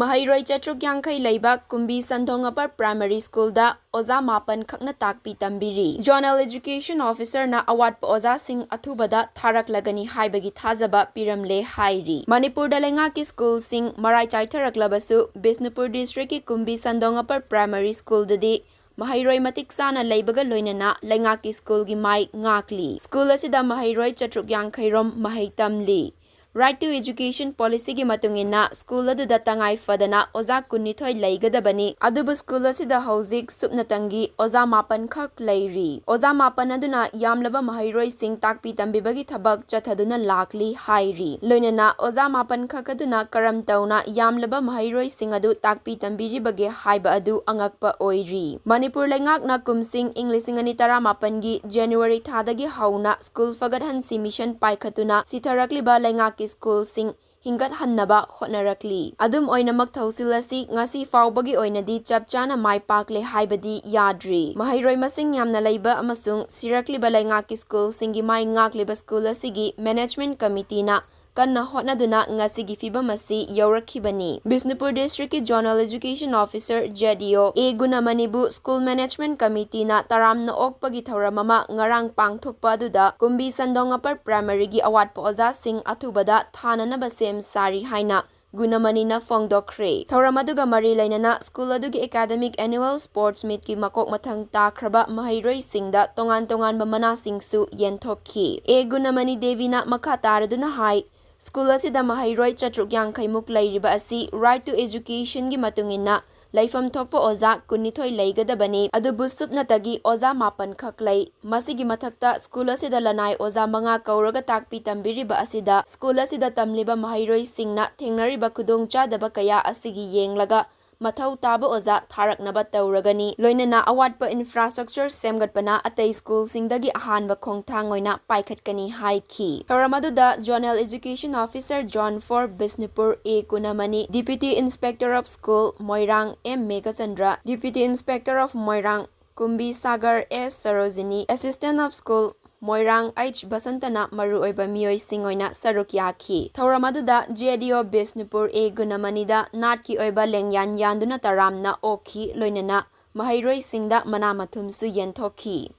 Maheiroi chatruk yangkai Leiba kumbi sandong upper primary school da oza mapan khakna takpi tambiri. Zonal education officer na awat pa oza sing athubada tharak lagani haibagi thazaba piramle hairi. Manipur da lenga ki school sing marai chaitharak labasu Bisnupur district ki kumbi sandong upper primary school dadi Maheiroi matik sana Leibaga loinana lenga ki school gi mai ngakli. School asida Maheiroi chatruk yangkai rom maheitamli. Right to education policy gi matungina school adu datangai fadana oza kunithoi leigadabani adubu school asida hauzik supnatangi oza mapan khak leiri oza mapan aduna yamlaba Maheiroi sing takpi tambibagi thabak chathaduna lakli hairi loinana oza mapan khak aduna karam tauna yamlaba Maheiroi sing adu takpi tambiri bage haiba adu angakpa oiri Manipur lengak na kumsing inglising ani tara mapan gi January thadagi hauna school fagadhan si mission paikhatuna sitharakli ba lengak school sing hingat hannaba hotnarakli adum oinamak thausilasi ngasi faubagi oinadi chapchana mai pakle haibadi yadri Maheiroi masing yamna leiba amasung sirakli balainga ki school singi mai ngakli ba school asigi management committee na kanna hotnaduna ngasigi fibam asi yaurakhibani Bisnupur district ki zonal education officer JDO A Gunamanibu school management committee na taramna okpagi thauramama ngarang pangthokpa duda kumbi sandong upper primary gi awat pa oza sing athubada thanana ba sem sari haina Gunamani na fongdokre Thoramaduga mari lainana school adugi academic annual sports meet ki makok mathang takraba Maheiroi singda tongan mamana singsu yenthokki A Gunamani Devina makha taraduna hai School asida Maheiroi chatruk yangkai muk leiriba asi right to education gi matungina laifam thokpa oza kunithoi leigadabani adubu supnatagi oza mapan khaklei masigi mathakta school asida lanai oza manga kauraga takpi tambiriba asida school asida tamliba Maheiroi singna thengnariba khudongchadaba kaya asigi yenglaga mathau taba oza tharaknaba tauragani loinana awatpa infrastructure semgatpana atei school singdagi ahanba khongthang oina paikhatkani haiki Thoramaduda zonal education officer John for Bisnupur A Kunamani deputy inspector of school Moirang M Megachandra deputy inspector of Moirang Kumbi Sagar S Sarojini assistant of school Moirang H Basantana maruoiba miyoi singoina sarukyaki Thoramaduda JDO Bisnupur A Gunamanida natki oiba lengyan yanduna taramna okhi loinana Maheiroi singda manamathumsu yenthokhi